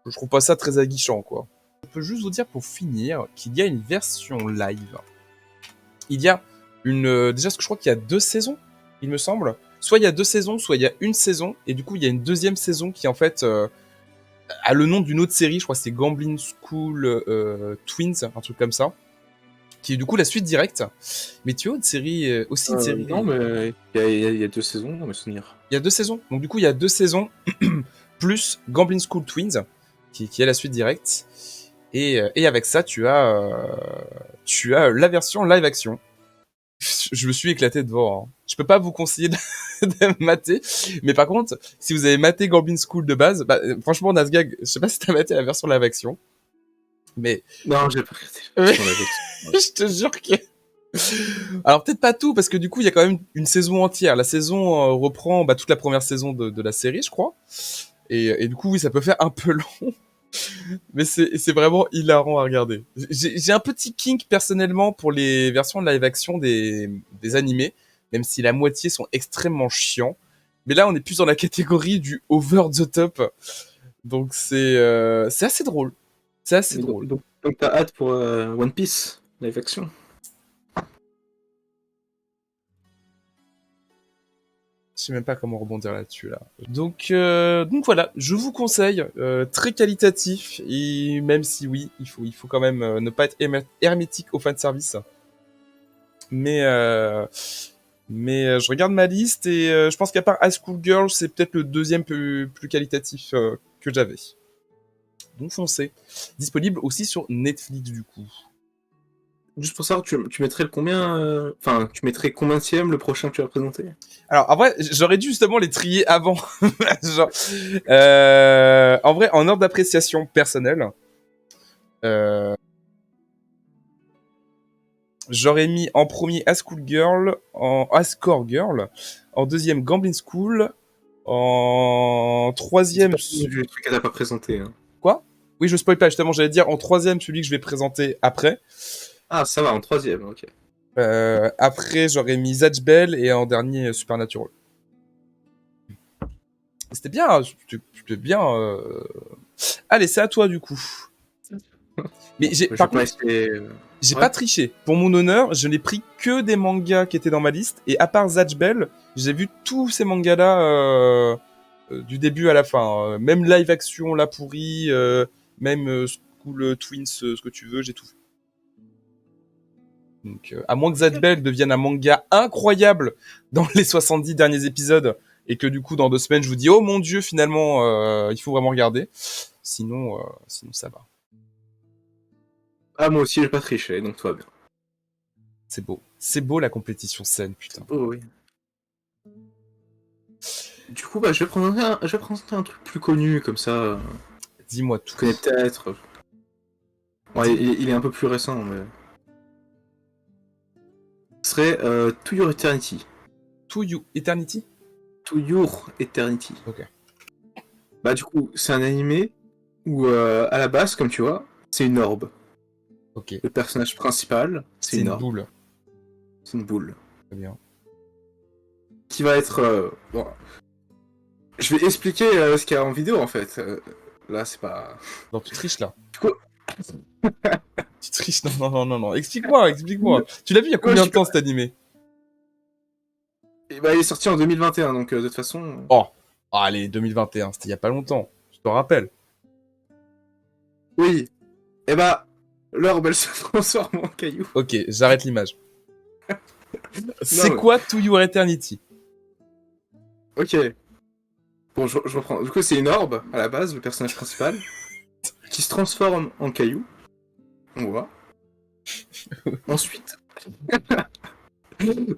Je trouve pas ça très aguichant, quoi. Je peux juste vous dire pour finir qu'il y a une version live. Il y a déjà, je crois qu'il y a 2 saisons, il me semble. Soit il y a 2 saisons, soit il y a une saison. Et du coup, il y a une deuxième saison qui, en fait, a le nom d'une autre série. Je crois que c'est Gambling School Twins, un truc comme ça. Qui est du coup la suite directe. Mais tu as une série, aussi une série... Non, mais il y a 2 saisons, dans mes souvenirs. Il y a 2 saisons. Donc du coup, il y a 2 saisons, plus Gambling School Twins, qui est la suite directe. Et avec ça, tu as la version live action. Je me suis éclaté devant. Hein. Je peux pas vous conseiller de mater, mais par contre, si vous avez maté Gambling School de base, bah, franchement, Nazgag, je sais pas si t'as maté la version live action, mais... Non, j'ai pas regardé. Je te jure que... Alors peut-être pas tout, parce que du coup, il y a quand même une saison entière. La saison reprend toute la première saison de la série, je crois. Et du coup, oui, ça peut faire un peu long. Mais c'est vraiment hilarant à regarder. J'ai un petit kink personnellement pour les versions de live action des animés, même si la moitié sont extrêmement chiants. Mais là, on est plus dans la catégorie du over the top. Donc c'est assez drôle. C'est assez drôle. Donc t'as hâte pour One Piece live action. Je sais même pas comment rebondir là-dessus là. Donc voilà, je vous conseille, très qualitatif et même si oui, il faut quand même ne pas être hermétique au fanservice. Mais je regarde ma liste et je pense qu'à part High School Girl, c'est peut-être le deuxième plus qualitatif que j'avais. Donc foncez. Disponible aussi sur Netflix du coup. Juste pour savoir, tu mettrais le combien Enfin, tu mettrais combienième le prochain que tu vas présenter? Alors, en vrai, j'aurais dû justement les trier avant. Genre, en vrai, en ordre d'appréciation personnelle, j'aurais mis en premier High Girl, en deuxième Gambling School, en troisième... Le truc qu'elle n'a pas présenté. Hein. Quoi? Oui, je spoil pas, justement, j'allais dire en troisième celui que je vais présenter après. Ah, ça va, en troisième, ok. Après, j'aurais mis Zatch Bell et en dernier, Supernatural. C'était bien, hein, c'était bien. Allez, c'est à toi du coup. Mais Je vais par pas contre, essayer. j'ai Ouais. pas triché. Pour mon honneur, je n'ai pris que des mangas qui étaient dans ma liste. Et à part Zatch Bell, j'ai vu tous ces mangas-là du début à la fin. Même live action, La Pourrie, même School Twins, ce que tu veux, j'ai tout vu. Donc, à moins que Zatch Bell devienne un manga incroyable dans les 70 derniers épisodes et que du coup, dans 2 semaines, je vous dis, oh mon dieu, finalement, il faut vraiment regarder. Sinon ça va. Ah, moi aussi, j'ai pas triché, donc tout va bien. C'est beau. C'est beau la compétition saine, putain. Oh oui. Du coup, bah, je vais présenter un truc plus connu, comme ça, Dis-moi tu tout. connais peut-être. Ouais, il est un peu plus récent, mais... Ce serait To Your Eternity. To You Eternity? To Your Eternity. Ok. Bah, du coup, c'est un animé où, à la base, comme tu vois, c'est une orbe. Ok. Le personnage principal, c'est C'est une une orbe. boule. C'est une boule. Très bien. Qui va être... bon, je vais expliquer ce qu'il y a en vidéo, en fait. Là, c'est pas... Non, tu triches là. Du coup, Tu triches. Non, non, non, non, non. Explique-moi, explique-moi. Tu l'as vu il y a moi, combien de temps cet animé? bah, il est sorti en 2021, donc de toute façon... Oh. Ah, allez, 2021, c'était il y a pas longtemps. Je te rappelle. Oui. Et bah, l'orbe, elle se transforme en caillou. Ok, j'arrête l'image. C'est Non, mais... quoi To Your Eternity? Ok. Bon, je reprends. Du coup, c'est une orbe, à la base, le personnage principal, qui se transforme en caillou. On voit. Ensuite...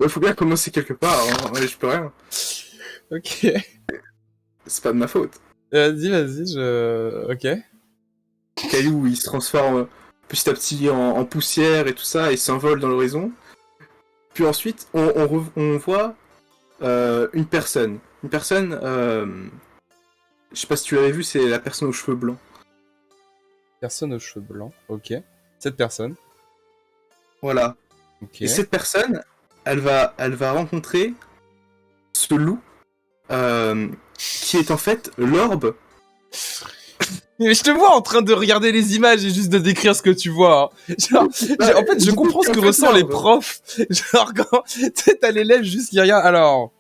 faut bien commencer quelque part, hein. Ouais, je peux rien. Ok. C'est pas de ma faute. Vas-y, vas-y, Ok. Caillou, il se transforme petit à petit en poussière et tout ça, et s'envole dans l'horizon. Puis ensuite, on voit une personne. Une personne, je sais pas si tu l'avais vu, c'est la personne aux cheveux blancs. Personne aux cheveux blancs. Ok. Cette personne. Voilà. Ok. Et cette personne, elle va rencontrer ce loup, qui est en fait l'orbe. Mais je te vois en train de regarder les images et juste de décrire ce que tu vois. Hein. En fait, je comprends ce que ressentent les profs. Genre, quand tu sais, t'as l'élève juste qui regarde. Alors,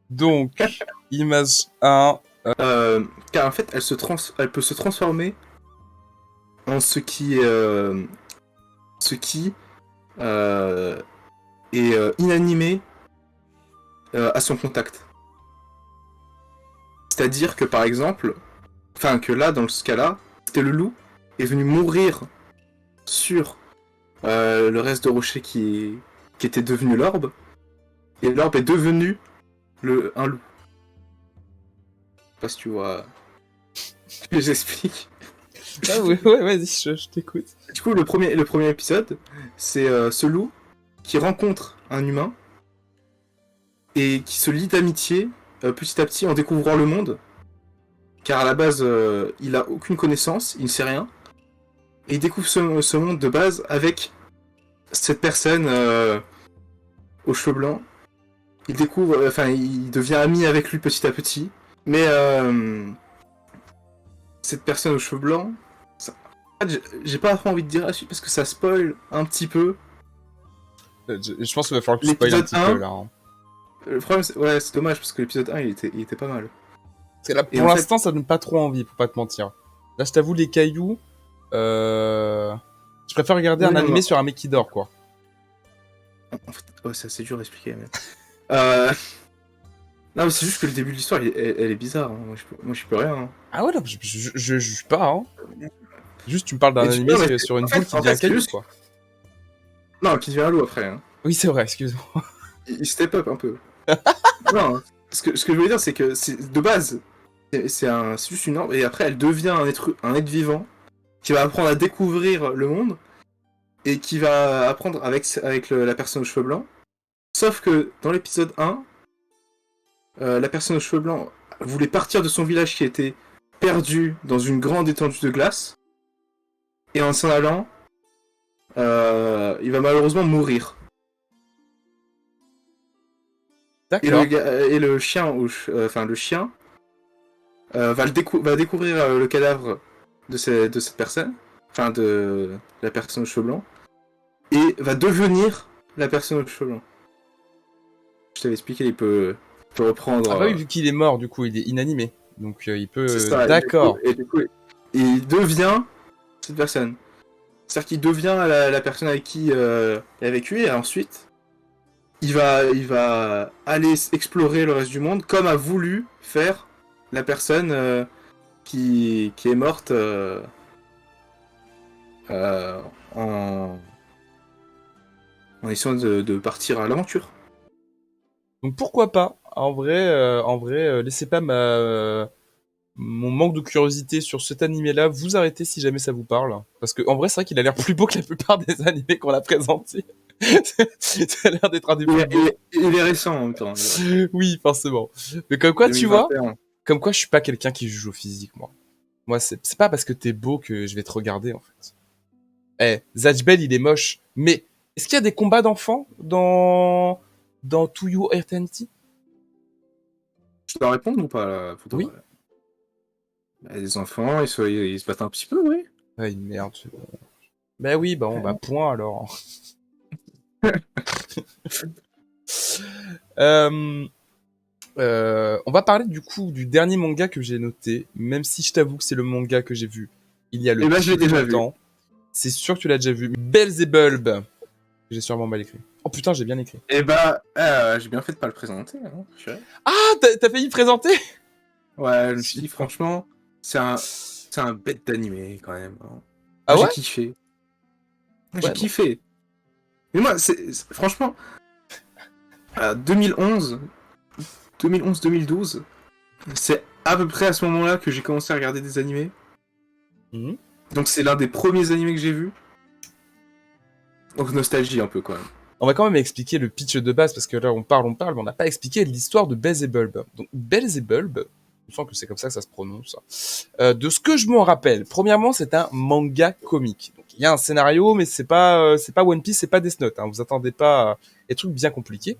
donc, image 1. Car en fait, elle peut se transformer en ce qui est inanimé à son contact. C'est-à-dire que par exemple, enfin que là, dans ce cas-là, c'était le loup est venu mourir sur le reste de rocher qui était devenu l'orbe, et l'orbe est devenu un loup. Je sais pas si tu vois. Je les explique. Ah ouais, ouais, vas-y, je t'écoute. Du coup, le premier épisode, c'est ce loup qui rencontre un humain et qui se lie d'amitié petit à petit en découvrant le monde. Car à la base, il a aucune connaissance, il ne sait rien. Et il découvre ce monde de base avec cette personne aux cheveux blancs. Il découvre, il devient ami avec lui petit à petit. Mais cette personne aux cheveux blancs, j'ai pas trop envie de dire la suite parce que ça spoil un petit peu. Je pense qu'il va falloir que tu spoil un L'épisode petit 1, peu là. Hein. Le problème, c'est dommage parce que l'épisode 1 il était pas mal. Parce que là, pour l'instant, ça donne pas trop envie, pour pas te mentir. Là, je t'avoue, les cailloux. Je préfère regarder un animé sur un mec qui dort, quoi. En fait, ouais, c'est assez dur à expliquer. Mais... Non, mais c'est juste que le début de l'histoire, elle est bizarre. Hein. Moi, je peux rien. Hein. Ah ouais, non, je juge pas. Hein. Juste, tu me parles d'un animé sur une boule qui devient un caillou, quoi. Non, qui devient un loup après. Hein. Oui, c'est vrai, excuse-moi. Il step up un peu. Non, ce que je voulais dire, c'est que de base, c'est juste une orbe, et après, elle devient un être vivant qui va apprendre à découvrir le monde et qui va apprendre avec la personne aux cheveux blancs. Sauf que dans l'épisode 1, la personne aux cheveux blancs voulait partir de son village qui était perdu dans une grande étendue de glace. Et en s'en allant, il va malheureusement mourir. D'accord. Et le chien, enfin le chien, va découvrir le cadavre de cette personne, enfin de la personne aux cheveux blancs, et va devenir la personne aux cheveux blancs. Je t'avais expliqué, peut reprendre. Ah bah oui, vu qu'il est mort, du coup, il est inanimé. Donc il C'est peut... ça. D'accord. Et du coup, il devient cette personne. C'est-à-dire qu'il devient la personne avec qui il a vécu, et ensuite, il va aller explorer le reste du monde, comme a voulu faire la personne qui est morte euh, en, en essayant de partir à l'aventure. Donc pourquoi pas? En vrai, laissez pas mon manque de curiosité sur cet animé-là vous arrêter si jamais ça vous parle. Parce que en vrai, c'est vrai qu'il a l'air plus beau que la plupart des animés qu'on a présentés. Ça a l'air d'être un des plus beaux. Il est récent en même temps. Oui, forcément. Mais comme quoi, tu vois, 2021. comme quoi je suis pas quelqu'un qui juge au physique, moi. Moi, c'est pas parce que t'es beau que je vais te regarder, en fait. Eh, Zatch Bell, il est moche. Mais est-ce qu'il y a des combats d'enfants dans To You Eternity? Je dois répondre ou pas là, Oui. Les enfants, ils se battent un petit peu, oui. Ah, merde. Ben oui, bon, bah point alors. Euh, on va parler du coup du dernier manga que j'ai noté, même si je t'avoue que c'est le manga que j'ai vu il y a le Et ben, je l'ai plus déjà vu. longtemps. C'est sûr que tu l'as déjà vu. Beelzebub. J'ai sûrement mal écrit. Oh putain, j'ai bien écrit. Et bah, j'ai bien fait de pas le présenter. Hein, Ah, t'as failli présenter? ouais, je me suis dit, franchement, c'est un bête d'animé quand même. Hein. Ah Moi, j'ai ouais? kiffé. J'ai Ouais, bon. kiffé. Mais moi, franchement, 2011, 2011-2012, c'est à peu près à ce moment-là que j'ai commencé à regarder des animés. Mhm. Donc c'est l'un des premiers animés que j'ai vus. Donc nostalgie un peu quand même. On va quand même expliquer le pitch de base, parce que là on parle, mais on n'a pas expliqué l'histoire de Beelzebub. Donc Beelzebub, je sens que c'est comme ça que ça se prononce. De ce que je m'en rappelle, premièrement, c'est un manga comique. Donc il y a un scénario, mais c'est pas One Piece, c'est pas Death Note. Hein. Vous attendez pas à des trucs bien compliqués.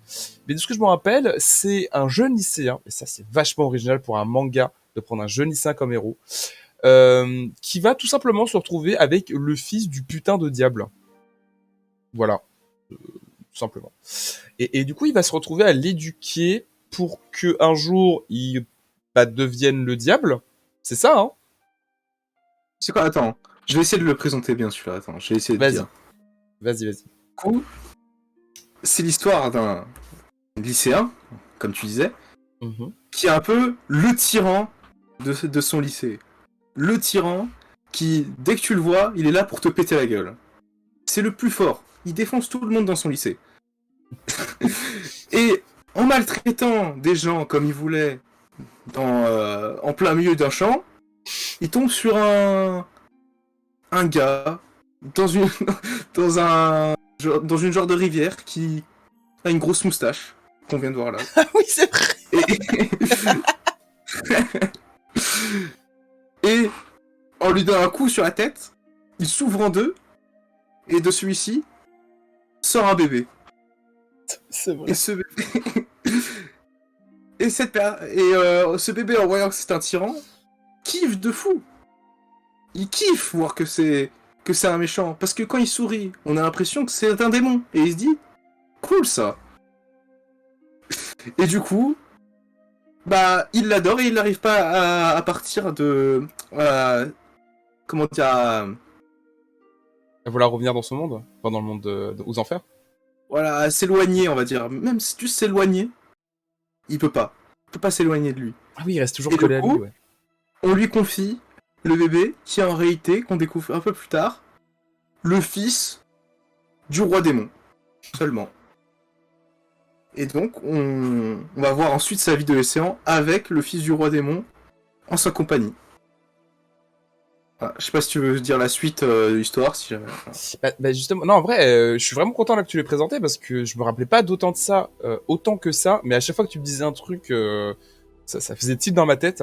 Mais de ce que je m'en rappelle, c'est un jeune lycéen, et ça c'est vachement original pour un manga de prendre un jeune lycéen comme héros, qui va tout simplement se retrouver avec le fils du putain de diable. Voilà, tout simplement. Et du coup, il va se retrouver à l'éduquer pour que un jour il devienne le diable. C'est ça, hein? C'est quoi? Attends, je vais essayer de le présenter bien celui-là. Attends, je vais essayer de Vas-y, dire. vas-y, vas-y. Du coup, c'est l'histoire d'un lycéen, comme tu disais, Mhm. qui est un peu le tyran de son lycée. Le tyran qui, dès que tu le vois, il est là pour te péter la gueule. C'est le plus fort. Il défonce tout le monde dans son lycée. Et en maltraitant des gens comme il voulait en plein milieu d'un champ, il tombe sur un gars dans une, dans une genre de rivière qui a une grosse moustache qu'on vient de voir là. Ah oui, c'est vrai. Et, et on lui donne un coup sur la tête, il s'ouvre en deux, et de celui-ci sort un bébé. C'est vrai. Et ce bébé... ce bébé, en voyant que c'est un tyran, kiffe de fou. Il kiffe voir que c'est un méchant. Parce que quand il sourit, on a l'impression que c'est un démon. Et il se dit, cool ça. Et du coup, bah, il l'adore et il n'arrive pas à partir de... comment dire... Elle voulait revenir dans ce monde, enfin dans le monde aux enfers. voilà, à s'éloigner, on va dire. Même si tu s'éloigner, il peut pas. Il peut pas s'éloigner de lui. Ah oui, il reste toujours Et du collé à lui, coup, ouais. on lui confie le bébé, qui est en réalité, qu'on découvre un peu plus tard, le fils du roi démon. Seulement. Et donc, on va voir ensuite sa vie de l'océan avec le fils du roi démon en sa compagnie. Voilà. Je sais pas si tu veux dire la suite de l'histoire, si jamais. Bah, justement, non, en vrai, je suis vraiment content là que tu l'aies présenté parce que je me rappelais pas d'autant de ça, autant que ça, mais à chaque fois que tu me disais un truc, ça faisait tilt dans ma tête.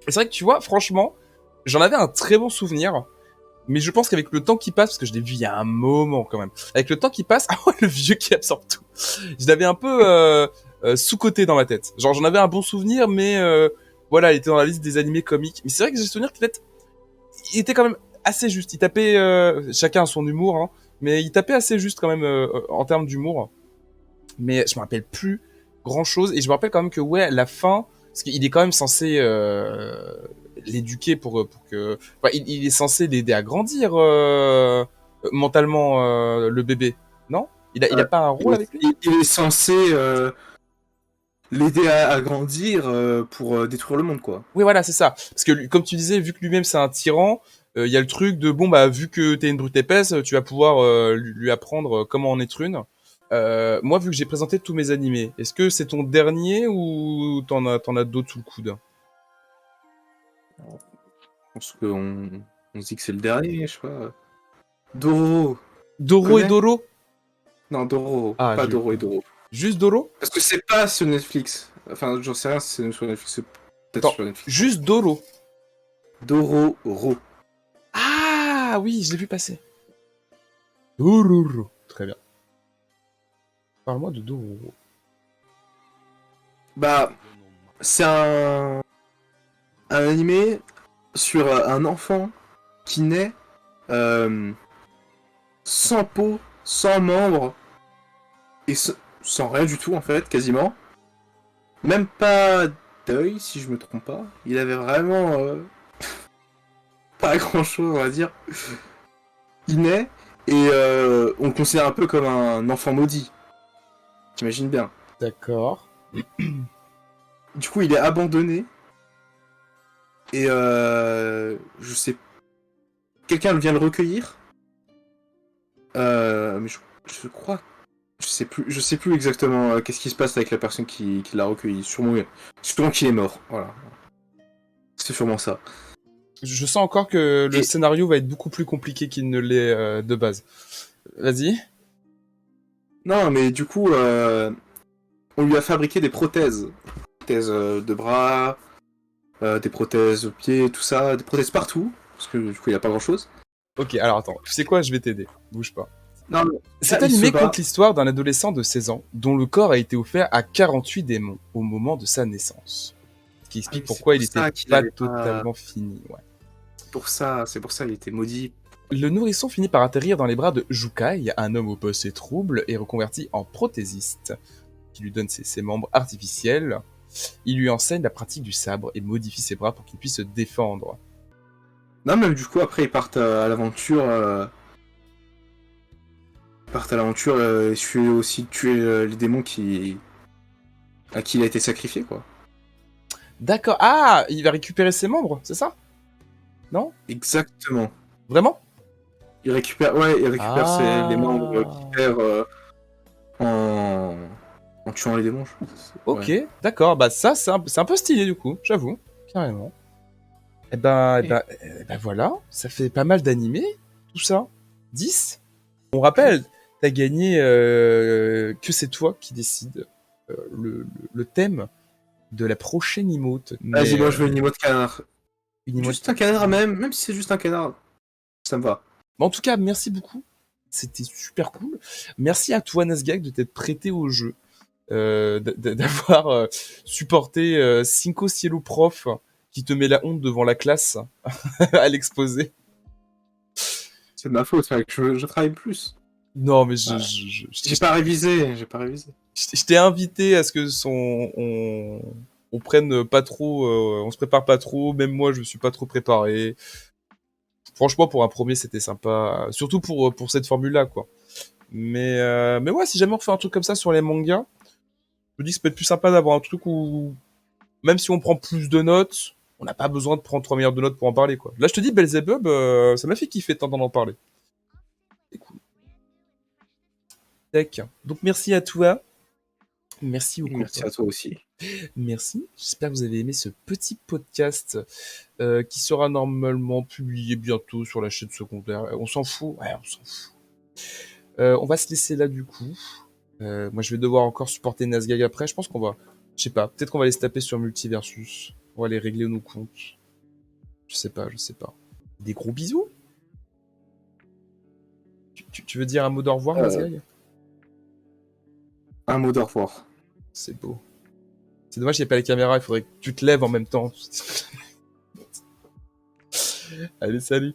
Et c'est vrai que tu vois, franchement, j'en avais un très bon souvenir, Mais je pense qu'avec le temps qui passe, parce que je l'ai vu il y a un moment quand même, avec le temps qui passe, ah ouais, le vieux qui absorbe tout. Je l'avais un peu sous-coté dans ma tête. Genre j'en avais un bon souvenir, mais voilà, il était dans la liste des animés comiques. Mais c'est vrai que j'ai le souvenir qu'il il était quand même assez juste. Il tapait, chacun a son humour, hein, mais il tapait assez juste quand même en termes d'humour. Mais je me rappelle plus grand-chose. Et je me rappelle quand même que ouais, la fin, parce qu'il est quand même censé l'éduquer pour que... Enfin, il est censé l'aider à grandir mentalement, le bébé, non? Il a pas un rôle avec lui? Il est censé l'aider à grandir pour détruire le monde, quoi. Oui, voilà, c'est ça. Parce que comme tu disais, vu que lui-même c'est un tyran, il y a le truc de bon bah vu que t'es une brute épaisse, tu vas pouvoir lui apprendre comment en être une. Moi, vu que j'ai présenté tous mes animés, est-ce que c'est ton dernier ou t'en as d'autres sous le coude? Je pense on se dit que c'est le dernier, je sais pas. Doro. Doro et Connais? Doro? Non, Doro, Ah, pas Doro et Doro. juste Doro? Parce que c'est pas sur Netflix. Enfin, j'en sais rien si c'est sur Netflix, c'est peut-être Attends, sur Netflix. juste Doro. Doro, Ro. Ah oui, je l'ai vu passer. Dororo. Très bien. Parle-moi de Dororo. Bah, c'est un animé sur un enfant qui naît euh, sans peau, sans membres, et sans rien du tout en fait, quasiment. Même pas d'œil, si je me trompe pas. Il avait vraiment pas grand chose, on va dire. Il naît et on le considère un peu comme un enfant maudit. T'imagines bien. D'accord. Du coup, il est abandonné et je sais, quelqu'un vient le recueillir. Mais je crois, je sais plus exactement qu'est-ce qui se passe avec la personne qui l'a recueilli. Sûrement qu'il est mort. Voilà, c'est sûrement ça. Je sens encore que le Et scénario va être beaucoup plus compliqué qu'il ne l'est de base. Vas-y. non, mais du coup, on lui a fabriqué des prothèses, de bras, des prothèses aux pieds, tout ça, des prothèses partout, parce que du coup, il y a pas grand-chose. Ok, alors attends. Tu sais quoi? Je vais t'aider. Bouge pas. Non, mais Cet il se animé bat. conte l'histoire d'un adolescent de 16 ans dont le corps a été offert à 48 démons au moment de sa naissance. Ce qui Ah explique oui, c'est pourquoi pour il était ça qu'il pas avait pas. totalement fini. Ouais. C'est pour ça, il était maudit. Le nourrisson finit par atterrir dans les bras de Jukai, un homme au passé trouble et reconverti en prothésiste, qui lui donne ses membres artificiels. Il lui enseigne la pratique du sabre et modifie ses bras pour qu'il puisse se défendre. Non, mais du coup, après, ils partent à l'aventure. Ils partent à l'aventure, et aussi tuer les démons à qui il a été sacrifié, quoi. D'accord. Ah, il va récupérer ses membres, c'est ça? Non? Exactement. Vraiment? Il récupère les membres qu'il Ah. perd en... en tuant les démons, je pense. Ok, Ouais. d'accord. Bah ça, c'est un peu stylé du coup, j'avoue, carrément. Eh ben voilà, ça fait pas mal d'animés, tout ça. 10. On rappelle, t'as gagné que c'est toi qui décide le thème de la prochaine emote. Vas-y, Mais moi je veux une emote canard. une emote. Juste un canard même si c'est juste un canard, ça me va. Mais en tout cas, merci beaucoup. C'était super cool. Merci à toi, Nasgag, de t'être prêté au jeu. D'avoir supporté Cinco Cielo Prof qui te met la honte devant la classe à l'exposé. C'est de ma faute, fait que je travaille plus. Non, mais Voilà. J'ai pas révisé, j'ai pas révisé. je t'ai invité à ce que on prenne pas trop, on se prépare pas trop. Même moi, je me suis pas trop préparé. Franchement, pour un premier, c'était sympa, surtout pour cette formule-là, quoi. Mais ouais, si jamais on refait un truc comme ça sur les mangas, je me dis que ça peut être plus sympa d'avoir un truc où, même si on prend plus de notes, on n'a pas besoin de prendre 3 milliards de notes pour en parler, quoi. Là, je te dis, Belzebub, ça m'a fait kiffer tant d'en parler. C'est cool. Tac. Donc, merci à toi. Merci au Merci copain. à toi aussi. Merci. J'espère que vous avez aimé ce petit podcast qui sera normalement publié bientôt sur la chaîne secondaire. On s'en fout. Ouais, on s'en fout. On va se laisser là du coup. Moi, je vais devoir encore supporter Nazgag après. Je pense qu'on va, je sais pas, peut-être qu'on va aller se taper sur Multiversus. On va aller régler nos comptes. Je sais pas, je sais pas. Des gros bisous. Tu veux dire un mot d'au revoir, Mazgaï? Un mot d'au revoir. C'est beau. C'est dommage qu'il n'y ait pas les caméras, il faudrait que tu te lèves en même temps. Allez, salut.